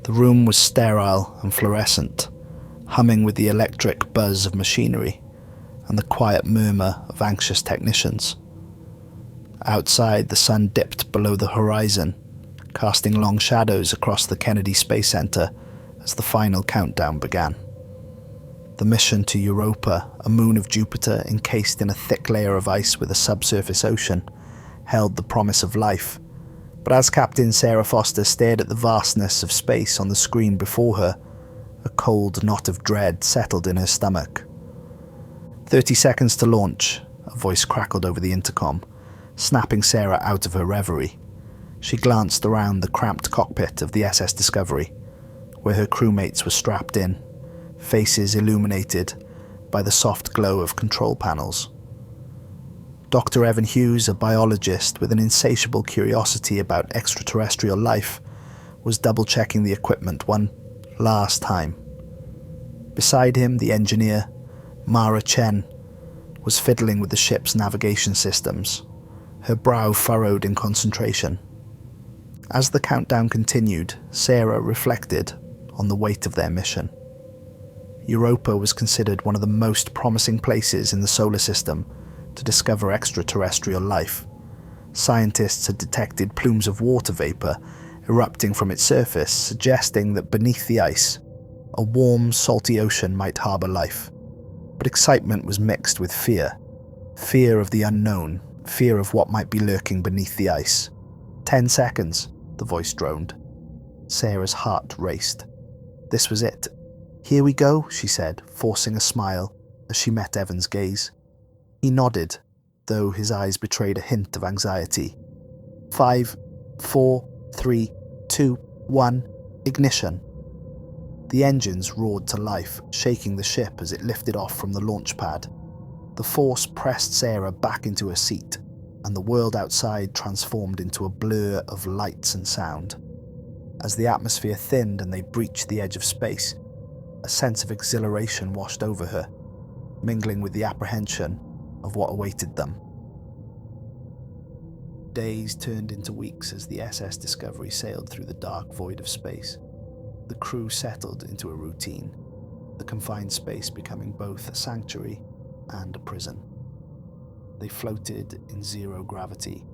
The room was sterile and fluorescent, humming with the electric buzz of machinery and the quiet murmur of anxious technicians. Outside, the sun dipped below the horizon, casting long shadows across the Kennedy Space Center as the final countdown began. The mission to Europa, a moon of Jupiter encased in a thick layer of ice with a subsurface ocean, held the promise of life. But as Captain Sarah Foster stared at the vastness of space on the screen before her, a cold knot of dread settled in her stomach. 30 seconds to launch, a voice crackled over the intercom, snapping Sarah out of her reverie. She glanced around the cramped cockpit of the SS Discovery, where her crewmates were strapped in, faces illuminated by the soft glow of control panels. Dr. Evan Hughes, a biologist with an insatiable curiosity about extraterrestrial life, was double-checking the equipment one last time. Beside him, the engineer, Mara Chen, was fiddling with the ship's navigation systems, her brow furrowed in concentration. As the countdown continued, Sarah reflected on the weight of their mission. Europa was considered one of the most promising places in the solar system to discover extraterrestrial life. Scientists had detected plumes of water vapor erupting from its surface, suggesting that beneath the ice, a warm, salty ocean might harbor life. But excitement was mixed with fear. Fear of the unknown, fear of what might be lurking beneath the ice. 10 seconds, the voice droned. Sarah's heart raced. This was it. Here we go, she said, forcing a smile as she met Evan's gaze. He nodded, though his eyes betrayed a hint of anxiety. 5, 4, 3, 2, 1, ignition. The engines roared to life, shaking the ship as it lifted off from the launch pad. The force pressed Sarah back into her seat, and the world outside transformed into a blur of lights and sound. As the atmosphere thinned and they breached the edge of space, a sense of exhilaration washed over her, mingling with the apprehension of what awaited them. Days turned into weeks as the SS Discovery sailed through the dark void of space. The crew settled into a routine, the confined space becoming both a sanctuary and a prison. They floated in zero gravity,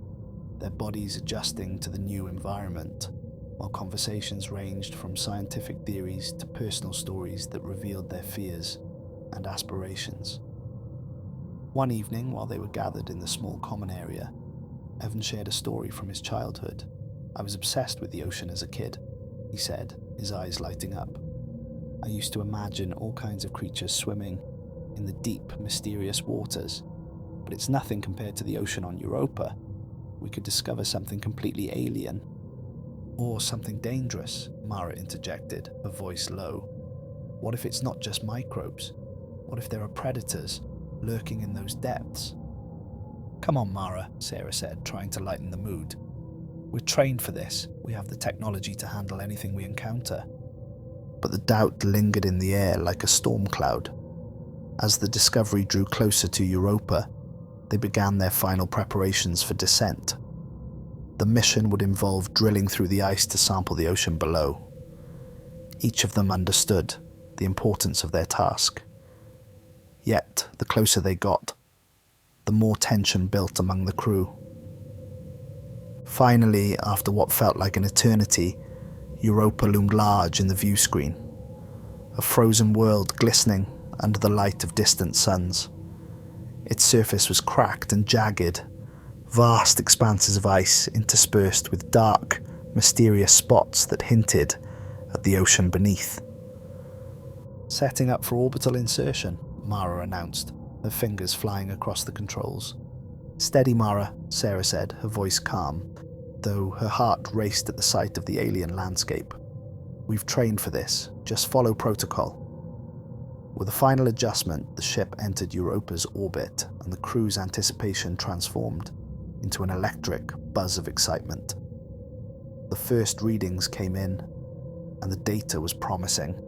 their bodies adjusting to the new environment, while conversations ranged from scientific theories to personal stories that revealed their fears and aspirations. One evening, while they were gathered in the small common area, Evan shared a story from his childhood. I was obsessed with the ocean as a kid, he said, his eyes lighting up. I used to imagine all kinds of creatures swimming in the deep, mysterious waters, but it's nothing compared to the ocean on Europa. We could discover something completely alien. Or something dangerous, Mara interjected, her voice low. What if it's not just microbes? What if there are predators lurking in those depths? Come on, Mara, Sarah said, trying to lighten the mood. We're trained for this. We have the technology to handle anything we encounter. But the doubt lingered in the air like a storm cloud. As the Discovery drew closer to Europa, they began their final preparations for descent. The mission would involve drilling through the ice to sample the ocean below. Each of them understood the importance of their task. Yet, the closer they got, the more tension built among the crew. Finally, after what felt like an eternity, Europa loomed large in the view screen, a frozen world glistening under the light of distant suns. Its surface was cracked and jagged, vast expanses of ice interspersed with dark, mysterious spots that hinted at the ocean beneath. Setting up for orbital insertion, Mara announced, her fingers flying across the controls. Steady, Mara, Sarah said, her voice calm, though her heart raced at the sight of the alien landscape. We've trained for this. Just follow protocol. With a final adjustment, the ship entered Europa's orbit, and the crew's anticipation transformed into an electric buzz of excitement. The first readings came in, and the data was promising.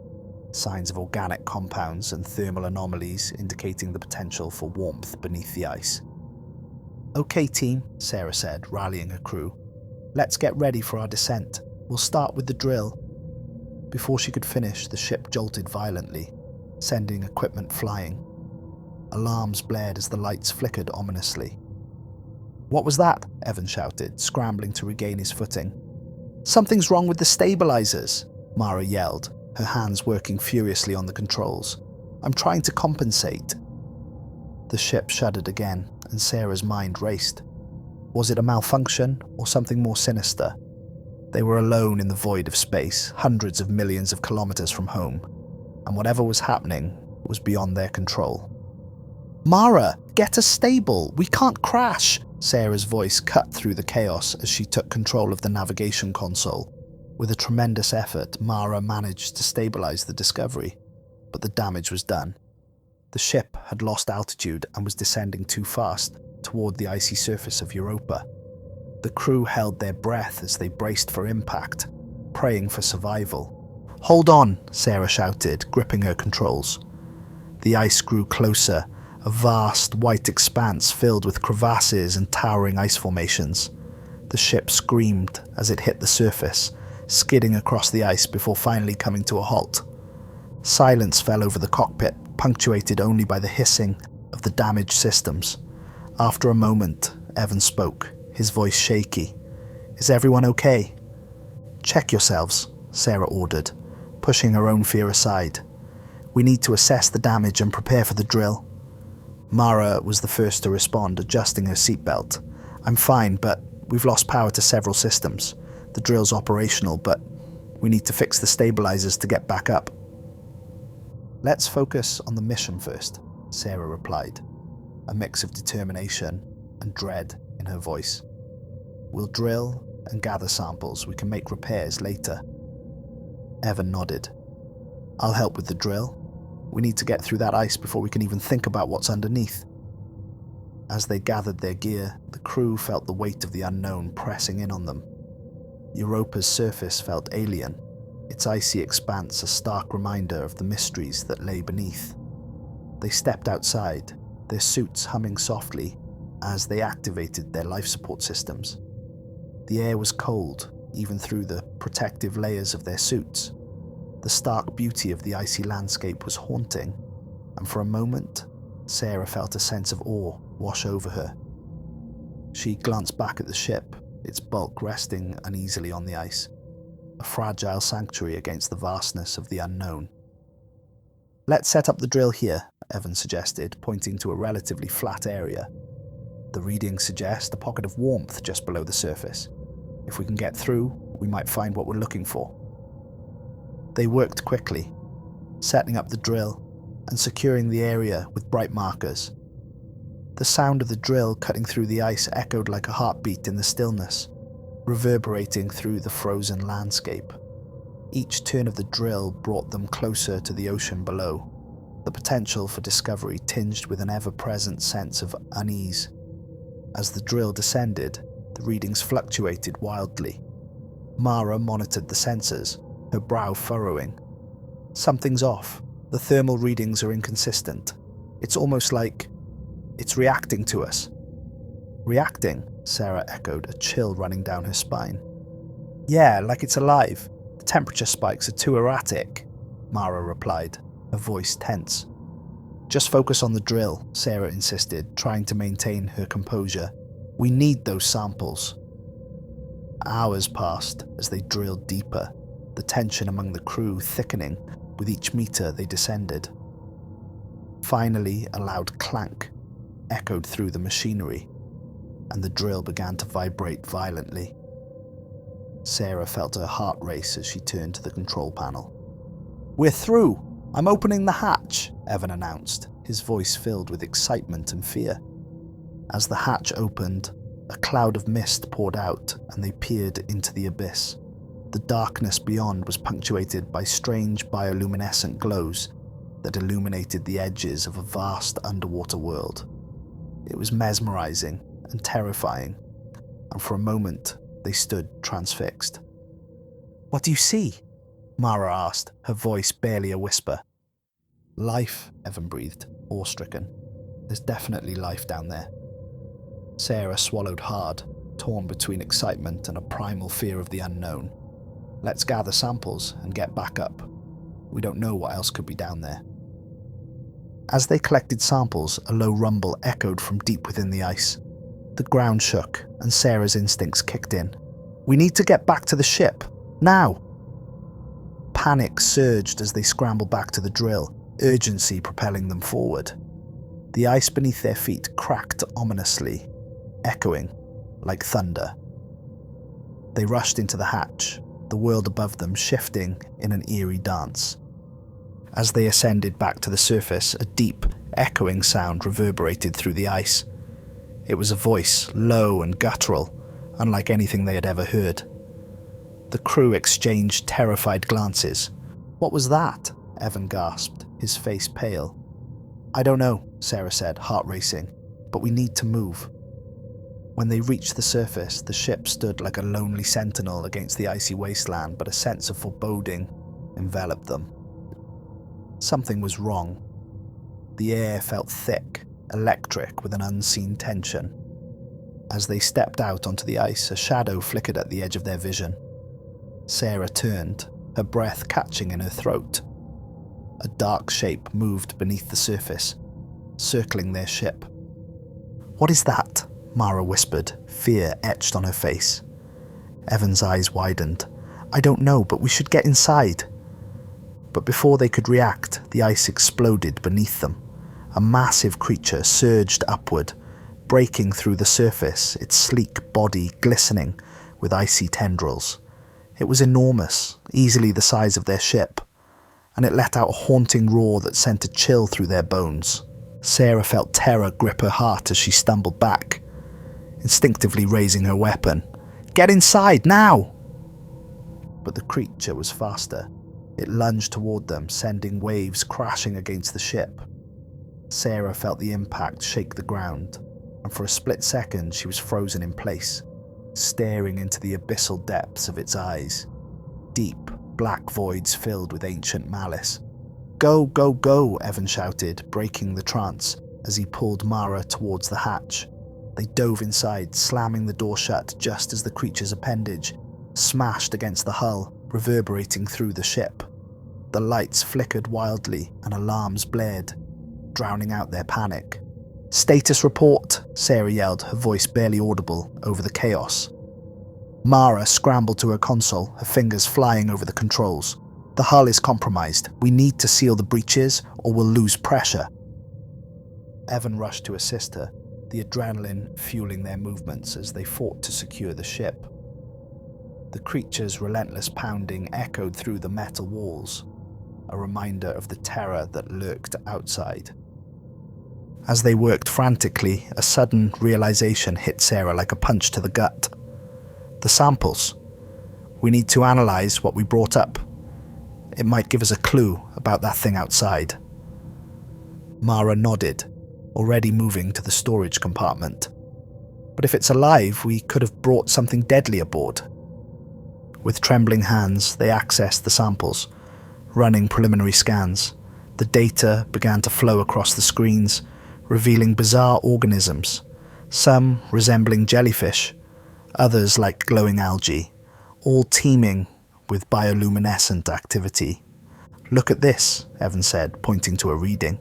Signs of organic compounds and thermal anomalies indicating the potential for warmth beneath the ice. Okay, team, Sarah said, rallying her crew. Let's get ready for our descent. We'll start with the drill. Before she could finish, the ship jolted violently, sending equipment flying. Alarms blared as the lights flickered ominously. "What was that?" Evan shouted, scrambling to regain his footing. "Something's wrong with the stabilizers," Mara yelled, her hands working furiously on the controls. "I'm trying to compensate." The ship shuddered again, and Sarah's mind raced. Was it a malfunction, or something more sinister? They were alone in the void of space, hundreds of millions of kilometers from home, and whatever was happening was beyond their control. "Mara, get us stable! We can't crash!" Sarah's voice cut through the chaos as she took control of the navigation console. With a tremendous effort, Mara managed to stabilize the Discovery, but the damage was done. The ship had lost altitude and was descending too fast toward the icy surface of Europa. The crew held their breath as they braced for impact, praying for survival. "Hold on," Sarah shouted, gripping her controls. The ice grew closer, a vast white expanse filled with crevasses and towering ice formations. The ship screamed as it hit the surface, skidding across the ice before finally coming to a halt. Silence fell over the cockpit, punctuated only by the hissing of the damaged systems. After a moment, Evan spoke, his voice shaky. "Is everyone okay?" "Check yourselves," Sarah ordered, pushing her own fear aside. "We need to assess the damage and prepare for the drill." Mara was the first to respond, adjusting her seatbelt. "I'm fine, but we've lost power to several systems. The drill's operational, but we need to fix the stabilizers to get back up." "Let's focus on the mission first," Sarah replied, a mix of determination and dread in her voice. "We'll drill and gather samples. We can make repairs later." Evan nodded. "I'll help with the drill. We need to get through that ice before we can even think about what's underneath." As they gathered their gear, the crew felt the weight of the unknown pressing in on them. Europa's surface felt alien, its icy expanse a stark reminder of the mysteries that lay beneath. They stepped outside, their suits humming softly as they activated their life support systems. The air was cold, even through the protective layers of their suits. The stark beauty of the icy landscape was haunting, and for a moment, Sarah felt a sense of awe wash over her. She glanced back at the ship, its bulk resting uneasily on the ice, a fragile sanctuary against the vastness of the unknown. "Let's set up the drill here," Evan suggested, pointing to a relatively flat area. "The readings suggest a pocket of warmth just below the surface. If we can get through, we might find what we're looking for." They worked quickly, setting up the drill and securing the area with bright markers. The sound of the drill cutting through the ice echoed like a heartbeat in the stillness, reverberating through the frozen landscape. Each turn of the drill brought them closer to the ocean below, the potential for discovery tinged with an ever-present sense of unease. As the drill descended, the readings fluctuated wildly. Mara monitored the sensors, her brow furrowing. "Something's off. The thermal readings are inconsistent. It's almost like it's reacting to us." "Reacting?" Sarah echoed, a chill running down her spine. "Yeah, like it's alive. The temperature spikes are too erratic," Mara replied, her voice tense. "Just focus on the drill," Sarah insisted, trying to maintain her composure. "We need those samples." Hours passed as they drilled deeper, the tension among the crew thickening with each meter they descended. Finally, a loud clank echoed through the machinery, and the drill began to vibrate violently. Sarah felt her heart race as she turned to the control panel. "We're through! I'm opening the hatch," Evan announced, his voice filled with excitement and fear. As the hatch opened, a cloud of mist poured out and they peered into the abyss. The darkness beyond was punctuated by strange bioluminescent glows that illuminated the edges of a vast underwater world. It was mesmerizing and terrifying, and for a moment they stood transfixed. "What do you see?" Mara asked, her voice barely a whisper. "Life," Evan breathed, awe-stricken. "There's definitely life down there." Sarah swallowed hard, torn between excitement and a primal fear of the unknown. Let's gather samples and get back up. We don't know what else could be down there. As they collected samples, a low rumble echoed from deep within the ice. The ground shook, and Sarah's instincts kicked in. We need to get back to the ship. Now! Panic surged as they scrambled back to the drill, urgency propelling them forward. The ice beneath their feet cracked ominously, echoing like thunder. They rushed into the hatch, the world above them shifting in an eerie dance. As they ascended back to the surface, a deep, echoing sound reverberated through the ice. It was a voice, low and guttural, unlike anything they had ever heard. The crew exchanged terrified glances. "What was that?" Evan gasped, his face pale. "I don't know," Sarah said, heart racing, "but we need to move." When they reached the surface, the ship stood like a lonely sentinel against the icy wasteland, but a sense of foreboding enveloped them. Something was wrong. The air felt thick, electric, with an unseen tension. As they stepped out onto the ice, a shadow flickered at the edge of their vision. Sarah turned, her breath catching in her throat. A dark shape moved beneath the surface, circling their ship. "What is that?" Mara whispered, fear etched on her face. Evan's eyes widened. "I don't know, but we should get inside." But before they could react, the ice exploded beneath them. A massive creature surged upward, breaking through the surface, its sleek body glistening with icy tendrils. It was enormous, easily the size of their ship, and it let out a haunting roar that sent a chill through their bones. Sarah felt terror grip her heart as she stumbled back, instinctively raising her weapon. "Get inside, now!" But the creature was faster. It lunged toward them, sending waves crashing against the ship. Sarah felt the impact shake the ground, and for a split second she was frozen in place, staring into the abyssal depths of its eyes. Deep, black voids filled with ancient malice. "Go, go, go!" Evan shouted, breaking the trance as he pulled Mara towards the hatch. They dove inside, slamming the door shut just as the creature's appendage smashed against the hull, reverberating through the ship. The lights flickered wildly and alarms blared, drowning out their panic. "Status report," Sarah yelled, her voice barely audible over the chaos. Mara scrambled to her console, her fingers flying over the controls. "The hull is compromised. We need to seal the breaches or we'll lose pressure." Evan rushed to assist her, the adrenaline fueling their movements as they fought to secure the ship. The creature's relentless pounding echoed through the metal walls, a reminder of the terror that lurked outside. As they worked frantically, a sudden realization hit Sarah like a punch to the gut. "The samples. We need to analyze what we brought up. It might give us a clue about that thing outside." Mara nodded, already moving to the storage compartment. "But if it's alive, we could have brought something deadly aboard." With trembling hands, they accessed the samples, running preliminary scans. The data began to flow across the screens, revealing bizarre organisms, some resembling jellyfish, others like glowing algae, all teeming with bioluminescent activity. "Look at this," Evan said, pointing to a reading.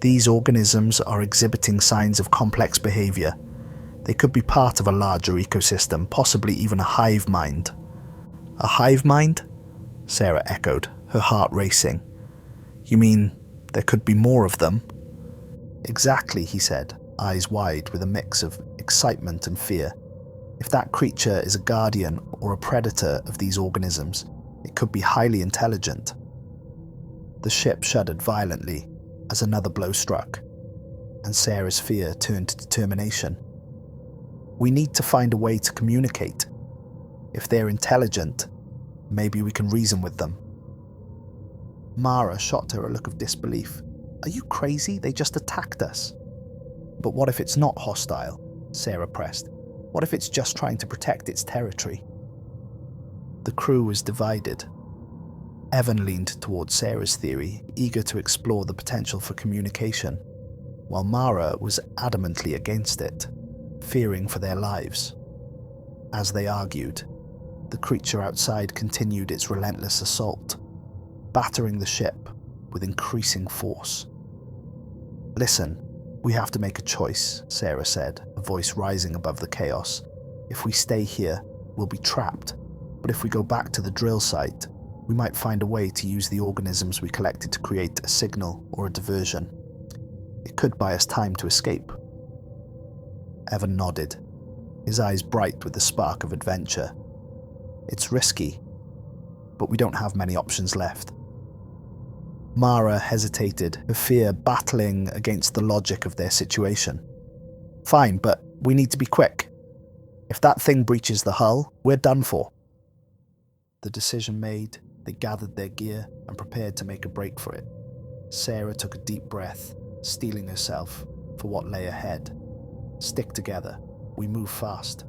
"These organisms are exhibiting signs of complex behavior. They could be part of a larger ecosystem, possibly even a hive mind." "A hive mind?" Sarah echoed, her heart racing. "You mean there could be more of them?" "Exactly," he said, eyes wide with a mix of excitement and fear. "If that creature is a guardian or a predator of these organisms, it could be highly intelligent." The ship shuddered violently as another blow struck, and Sarah's fear turned to determination. "We need to find a way to communicate. If they're intelligent, maybe we can reason with them." Mara shot her a look of disbelief. "Are you crazy? They just attacked us." "But what if it's not hostile?" Sarah pressed. "What if it's just trying to protect its territory?" The crew was divided. Evan leaned towards Sarah's theory, eager to explore the potential for communication, while Mara was adamantly against it, fearing for their lives. As they argued, The creature outside continued its relentless assault, battering the ship with increasing force. "Listen, we have to make a choice," Sarah said, her voice rising above the chaos. "If we stay here, we'll be trapped. But if we go back to the drill site, we might find a way to use the organisms we collected to create a signal or a diversion. It could buy us time to escape." Evan nodded, his eyes bright with the spark of adventure. "It's risky, but we don't have many options left." Mara hesitated, her fear battling against the logic of their situation. "Fine, but we need to be quick. If that thing breaches the hull, we're done for." The decision made, they gathered their gear and prepared to make a break for it. Sarah took a deep breath, steeling herself for what lay ahead. "Stick together. We move fast."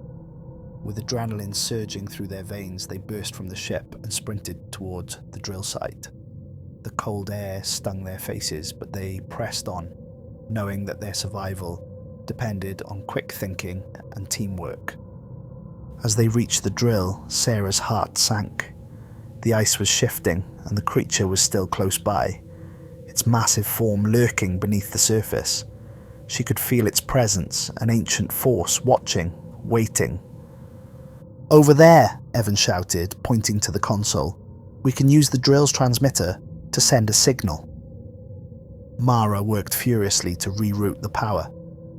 With adrenaline surging through their veins, they burst from the ship and sprinted towards the drill site. The cold air stung their faces, but they pressed on, knowing that their survival depended on quick thinking and teamwork. As they reached the drill, Sarah's heart sank. The ice was shifting, and the creature was still close by, its massive form lurking beneath the surface. She could feel its presence, an ancient force watching, waiting. "Over there," Evan shouted, pointing to the console. "We can use the drill's transmitter to send a signal." Mara worked furiously to reroute the power,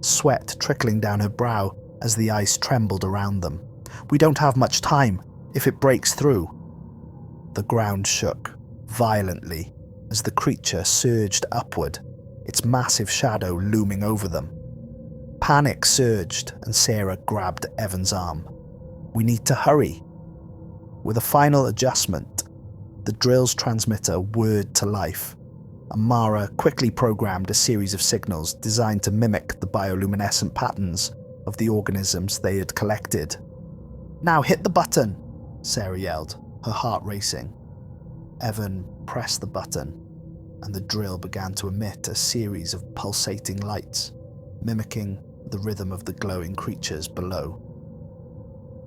sweat trickling down her brow as the ice trembled around them. "We don't have much time. If it breaks through..." The ground shook violently as the creature surged upward, its massive shadow looming over them. Panic surged, and Sarah grabbed Evan's arm. "We need to hurry." With a final adjustment, the drill's transmitter whirred to life, and Mara quickly programmed a series of signals designed to mimic the bioluminescent patterns of the organisms they had collected. "Now hit the button," Sarah yelled, her heart racing. Evan pressed the button, and the drill began to emit a series of pulsating lights, mimicking the rhythm of the glowing creatures below.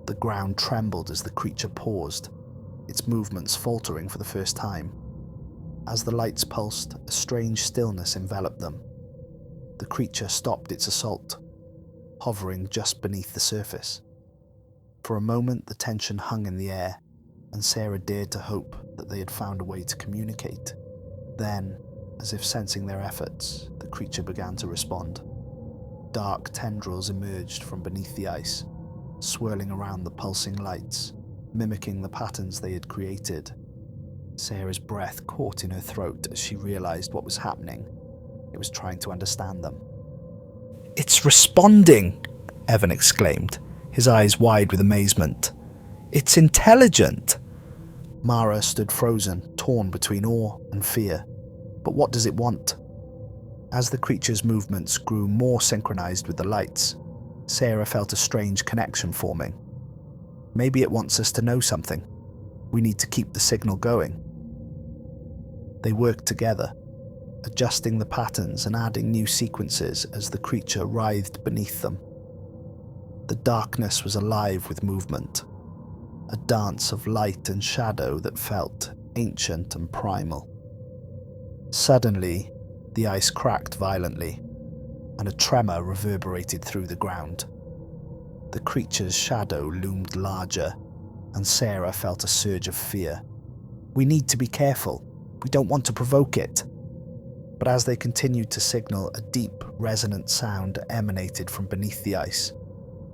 The ground trembled as the creature paused, its movements faltering for the first time. As the lights pulsed, a strange stillness enveloped them. The creature stopped its assault, hovering just beneath the surface. For a moment, the tension hung in the air, and Sarah dared to hope that they had found a way to communicate. Then, as if sensing their efforts, the creature began to respond. Dark tendrils emerged from beneath the ice, swirling around the pulsing lights, mimicking the patterns they had created. Sarah's breath caught in her throat as she realized what was happening. It was trying to understand them. "It's responding!" Evan exclaimed, his eyes wide with amazement. "It's intelligent!" Mara stood frozen, torn between awe and fear. But what does it want? As the creature's movements grew more synchronized with the lights, Sarah felt a strange connection forming. "Maybe it wants us to know something. We need to keep the signal going." They worked together, adjusting the patterns and adding new sequences as the creature writhed beneath them. The darkness was alive with movement, a dance of light and shadow that felt ancient and primal. Suddenly, the ice cracked violently, and a tremor reverberated through the ground. The creature's shadow loomed larger, and Sarah felt a surge of fear. "We need to be careful. We don't want to provoke it." But as they continued to signal, a deep, resonant sound emanated from beneath the ice,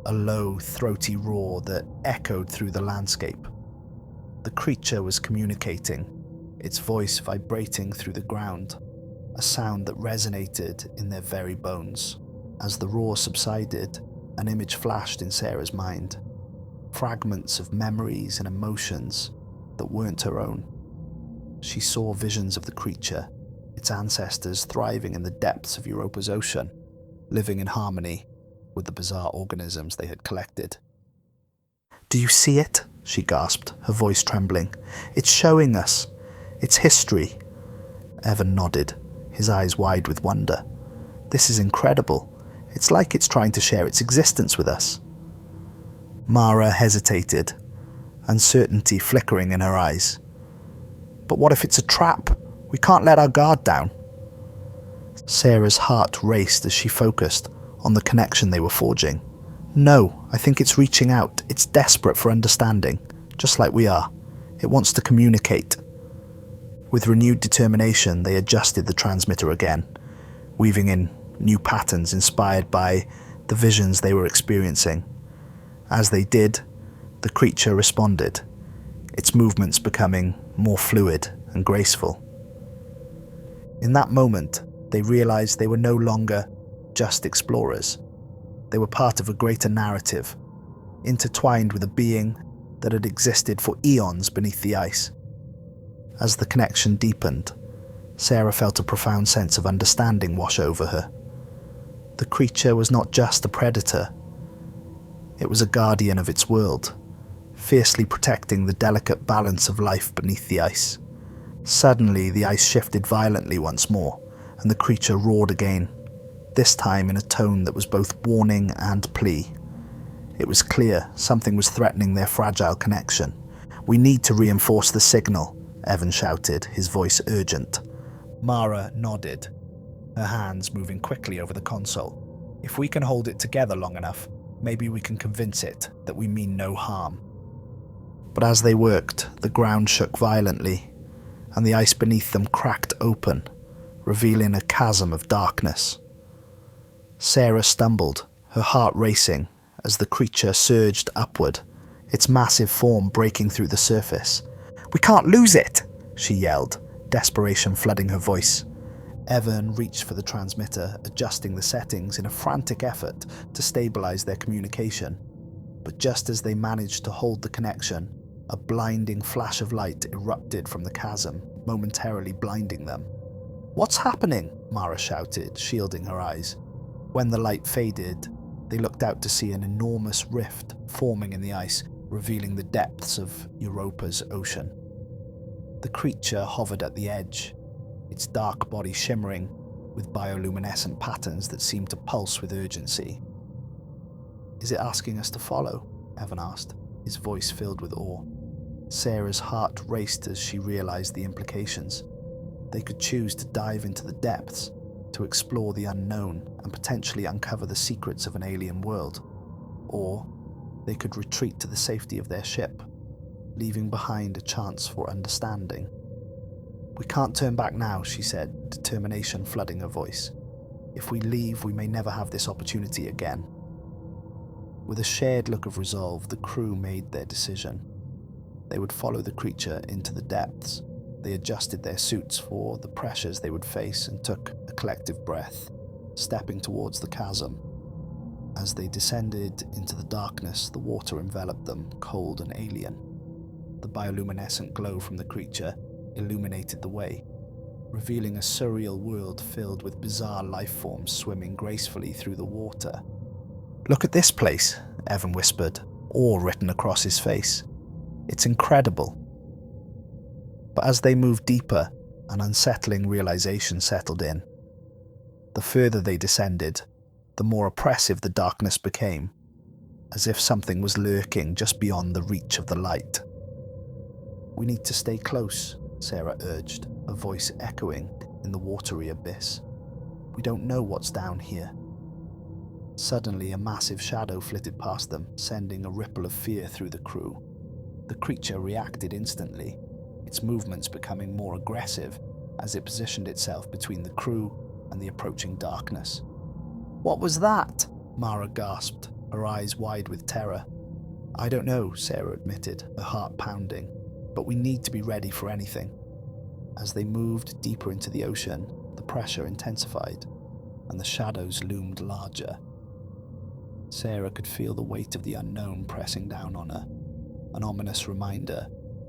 a low, throaty roar that echoed through the landscape. The creature was communicating, its voice vibrating through the ground, a sound that resonated in their very bones. As the roar subsided, an image flashed in Sarah's mind, fragments of memories and emotions that weren't her own. She saw visions of the creature, its ancestors thriving in the depths of Europa's ocean, living in harmony with the bizarre organisms they had collected. "Do you see it?" she gasped, her voice trembling. "It's showing us. It's history." Evan nodded, his eyes wide with wonder. "This is incredible. It's like it's trying to share its existence with us." Mara hesitated, uncertainty flickering in her eyes. But what if it's a trap? We can't let our guard down. Sarah's heart raced as she focused on the connection they were forging. No, I think it's reaching out. It's desperate for understanding, just like we are. It wants to communicate. With renewed determination, they adjusted the transmitter again, weaving in new patterns inspired by the visions they were experiencing. As they did, the creature responded, its movements becoming more fluid and graceful. In that moment, they realized they were no longer just explorers. They were part of a greater narrative, intertwined with a being that had existed for eons beneath the ice. As the connection deepened, Sarah felt a profound sense of understanding wash over her. The creature was not just a predator. It was a guardian of its world, fiercely protecting the delicate balance of life beneath the ice. Suddenly, the ice shifted violently once more, and the creature roared again, this time in a tone that was both warning and plea. It was clear something was threatening their fragile connection. "We need to reinforce the signal," Evan shouted, his voice urgent. Mara nodded, her hands moving quickly over the console. "If we can hold it together long enough, maybe we can convince it that we mean no harm." But as they worked, the ground shook violently, and the ice beneath them cracked open, revealing a chasm of darkness. Sarah stumbled, her heart racing, as the creature surged upward, its massive form breaking through the surface. "We can't lose it!" she yelled, desperation flooding her voice. Evan reached for the transmitter, adjusting the settings in a frantic effort to stabilize their communication. But just as they managed to hold the connection, a blinding flash of light erupted from the chasm, momentarily blinding them. "What's happening?" Mara shouted, shielding her eyes. When the light faded, they looked out to see an enormous rift forming in the ice, revealing the depths of Europa's ocean. The creature hovered at the edge, its dark body shimmering with bioluminescent patterns that seemed to pulse with urgency. "Is it asking us to follow?" Evan asked, his voice filled with awe. Sarah's heart raced as she realized the implications. They could choose to dive into the depths, to explore the unknown and potentially uncover the secrets of an alien world. Or they could retreat to the safety of their ship, leaving behind a chance for understanding. "We can't turn back now," she said, determination flooding her voice. "If we leave, we may never have this opportunity again." With a shared look of resolve, the crew made their decision. They would follow the creature into the depths. They adjusted their suits for the pressures they would face and took a collective breath, stepping towards the chasm. As they descended into the darkness, the water enveloped them, cold and alien. The bioluminescent glow from the creature illuminated the way, revealing a surreal world filled with bizarre life forms swimming gracefully through the water. "Look at this place," Evan whispered, awe written across his face. "It's incredible." But as they moved deeper, an unsettling realization settled in. The further they descended, the more oppressive the darkness became, as if something was lurking just beyond the reach of the light. "We need to stay close," Sarah urged, her voice echoing in the watery abyss. "We don't know what's down here." Suddenly, a massive shadow flitted past them, sending a ripple of fear through the crew. The creature reacted instantly, its movements becoming more aggressive as it positioned itself between the crew and the approaching darkness. "What was that?" Mara gasped, her eyes wide with terror. "I don't know," Sarah admitted, her heart pounding, "but we need to be ready for anything." As they moved deeper into the ocean, the pressure intensified, and the shadows loomed larger. Sarah could feel the weight of the unknown pressing down on her, an ominous reminder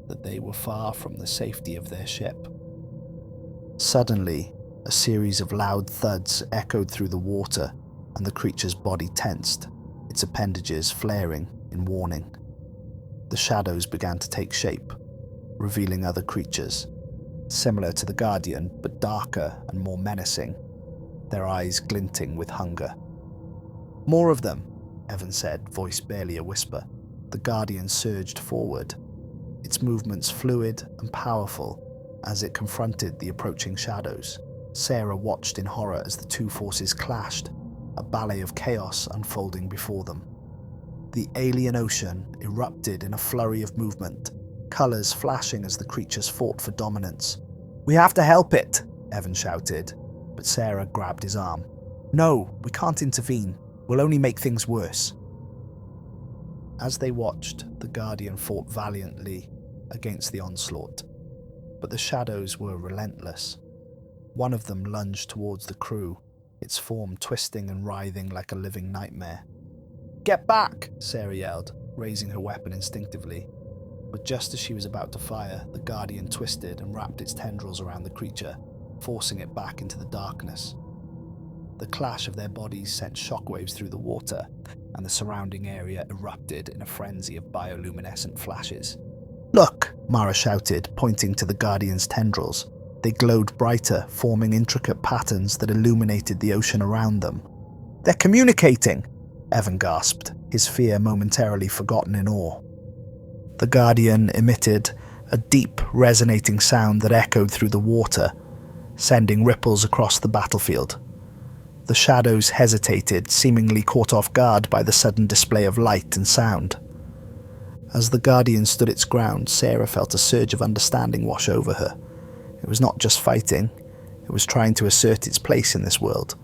that they were far from the safety of their ship. Suddenly, a series of loud thuds echoed through the water, and the creature's body tensed, its appendages flaring in warning. The shadows began to take shape, revealing other creatures, similar to the Guardian but darker and more menacing, their eyes glinting with hunger. "More of them," Evan said, voice barely a whisper. The Guardian surged forward, its movements fluid and powerful as it confronted the approaching shadows. Sarah watched in horror as the two forces clashed, a ballet of chaos unfolding before them. The alien ocean erupted in a flurry of movement, colours flashing as the creatures fought for dominance. "We have to help it," Evan shouted, but Sarah grabbed his arm. "No, we can't intervene. We'll only make things worse." As they watched, the Guardian fought valiantly against the onslaught, but the shadows were relentless. One of them lunged towards the crew, its form twisting and writhing like a living nightmare. "Get back!" Sarah yelled, raising her weapon instinctively. But just as she was about to fire, the Guardian twisted and wrapped its tendrils around the creature, forcing it back into the darkness. The clash of their bodies sent shockwaves through the water, and the surrounding area erupted in a frenzy of bioluminescent flashes. "Look!" Mara shouted, pointing to the Guardian's tendrils. They glowed brighter, forming intricate patterns that illuminated the ocean around them. "They're communicating!" Evan gasped, his fear momentarily forgotten in awe. The Guardian emitted a deep, resonating sound that echoed through the water, sending ripples across the battlefield. The shadows hesitated, seemingly caught off guard by the sudden display of light and sound. As the Guardian stood its ground, Sarah felt a surge of understanding wash over her. It was not just fighting, it was trying to assert its place in this world,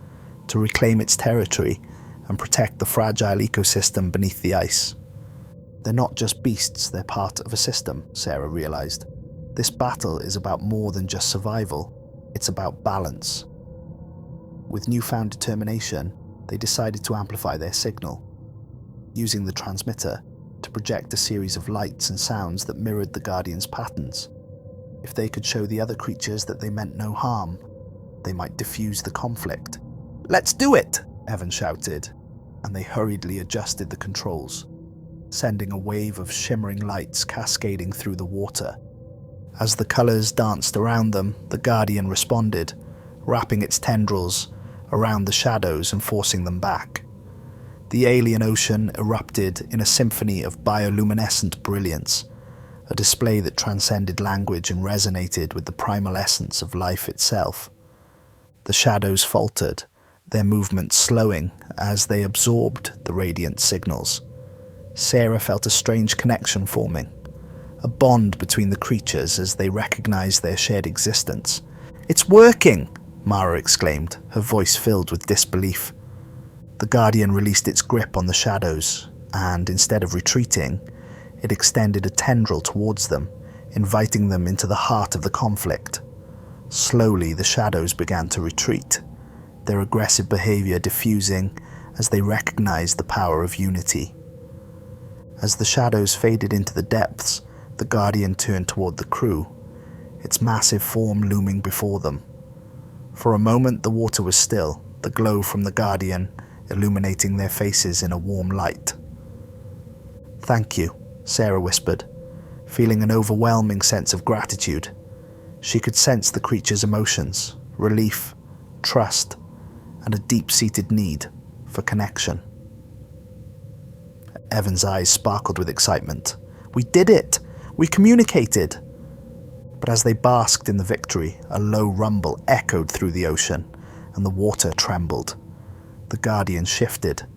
to reclaim its territory and protect the fragile ecosystem beneath the ice. They're not just beasts, they're part of a system, Sarah realized. This battle is about more than just survival, it's about balance. With newfound determination, they decided to amplify their signal, using the transmitter to project a series of lights and sounds that mirrored the Guardian's patterns. If they could show the other creatures that they meant no harm, they might diffuse the conflict. "Let's do it!" Evan shouted, and they hurriedly adjusted the controls, sending a wave of shimmering lights cascading through the water. As the colours danced around them, the Guardian responded, wrapping its tendrils around the shadows and forcing them back. The alien ocean erupted in a symphony of bioluminescent brilliance, a display that transcended language and resonated with the primal essence of life itself. The shadows faltered, their movements slowing as they absorbed the radiant signals. Sarah felt a strange connection forming, a bond between the creatures as they recognized their shared existence. "It's working!" Mara exclaimed, her voice filled with disbelief. The Guardian released its grip on the shadows, and instead of retreating, it extended a tendril towards them, inviting them into the heart of the conflict. Slowly, the shadows began to retreat, their aggressive behavior diffusing as they recognized the power of unity. As the shadows faded into the depths, the Guardian turned toward the crew, its massive form looming before them. For a moment, the water was still, the glow from the Guardian illuminating their faces in a warm light. "Thank you," Sarah whispered, feeling an overwhelming sense of gratitude. She could sense the creature's emotions, relief, trust, and a deep-seated need for connection. Evan's eyes sparkled with excitement. "We did it! We communicated!" But as they basked in the victory, a low rumble echoed through the ocean, and the water trembled. The Guardian shifted,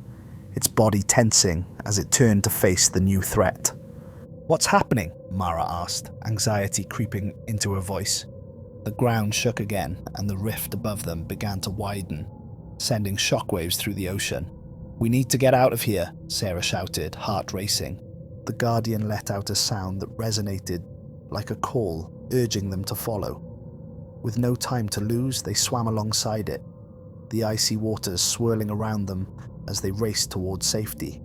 its body tensing as it turned to face the new threat. "What's happening?" Mara asked, anxiety creeping into her voice. The ground shook again, and the rift above them began to widen, sending shockwaves through the ocean. "We need to get out of here," Sarah shouted, heart racing. The Guardian let out a sound that resonated like a call, urging them to follow. With no time to lose, they swam alongside it, the icy waters swirling around them as they raced towards safety.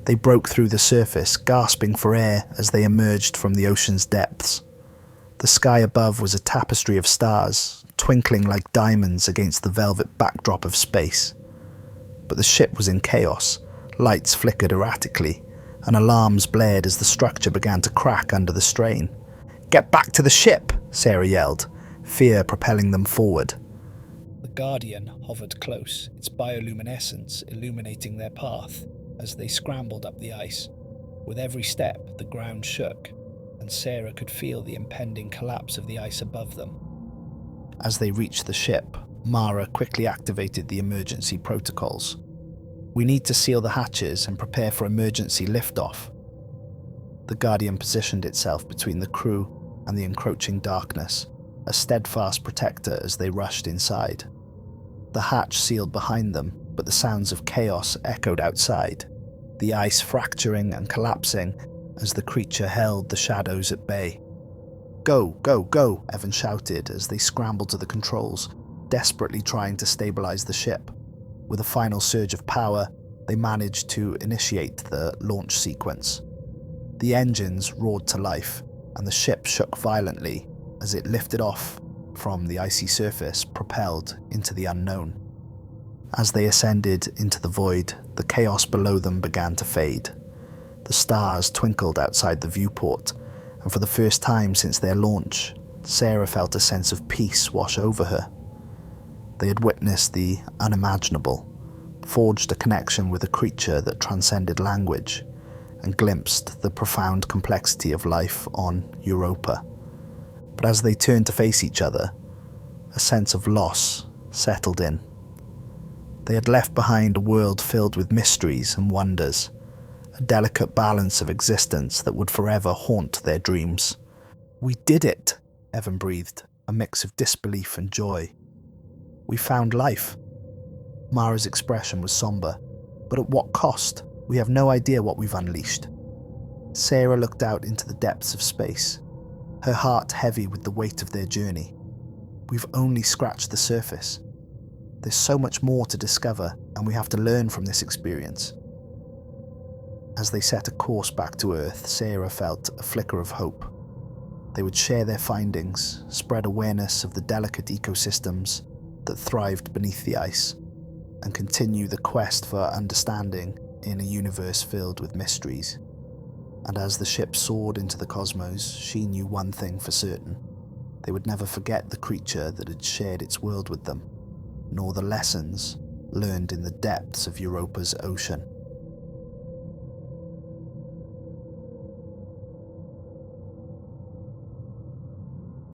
They broke through the surface, gasping for air as they emerged from the ocean's depths. The sky above was a tapestry of stars, twinkling like diamonds against the velvet backdrop of space. But the ship was in chaos. Lights flickered erratically, and alarms blared as the structure began to crack under the strain. "Get back to the ship!" Sarah yelled, fear propelling them forward. The Guardian hovered close, its bioluminescence illuminating their path as they scrambled up the ice. With every step, the ground shook, and Sarah could feel the impending collapse of the ice above them. As they reached the ship, Mara quickly activated the emergency protocols. "We need to seal the hatches and prepare for emergency liftoff." The Guardian positioned itself between the crew and the encroaching darkness, a steadfast protector as they rushed inside. The hatch sealed behind them, but the sounds of chaos echoed outside, the ice fracturing and collapsing as the creature held the shadows at bay. "Go, go, go," Evan shouted as they scrambled to the controls, desperately trying to stabilize the ship. With a final surge of power, they managed to initiate the launch sequence. The engines roared to life, and the ship shook violently as it lifted off from the icy surface, propelled into the unknown. As they ascended into the void, the chaos below them began to fade. The stars twinkled outside the viewport, and for the first time since their launch, Sarah felt a sense of peace wash over her. They had witnessed the unimaginable, forged a connection with a creature that transcended language, and glimpsed the profound complexity of life on Europa. But as they turned to face each other, a sense of loss settled in. They had left behind a world filled with mysteries and wonders, a delicate balance of existence that would forever haunt their dreams. "We did it," Evan breathed, a mix of disbelief and joy. "We found life." Mara's expression was somber. "But at what cost? We have no idea what we've unleashed." Sarah looked out into the depths of space, her heart heavy with the weight of their journey. "We've only scratched the surface. There's so much more to discover, and we have to learn from this experience." As they set a course back to Earth, Sarah felt a flicker of hope. They would share their findings, spread awareness of the delicate ecosystems that thrived beneath the ice, and continue the quest for understanding in a universe filled with mysteries. And as the ship soared into the cosmos, she knew one thing for certain. They would never forget the creature that had shared its world with them, nor the lessons learned in the depths of Europa's ocean.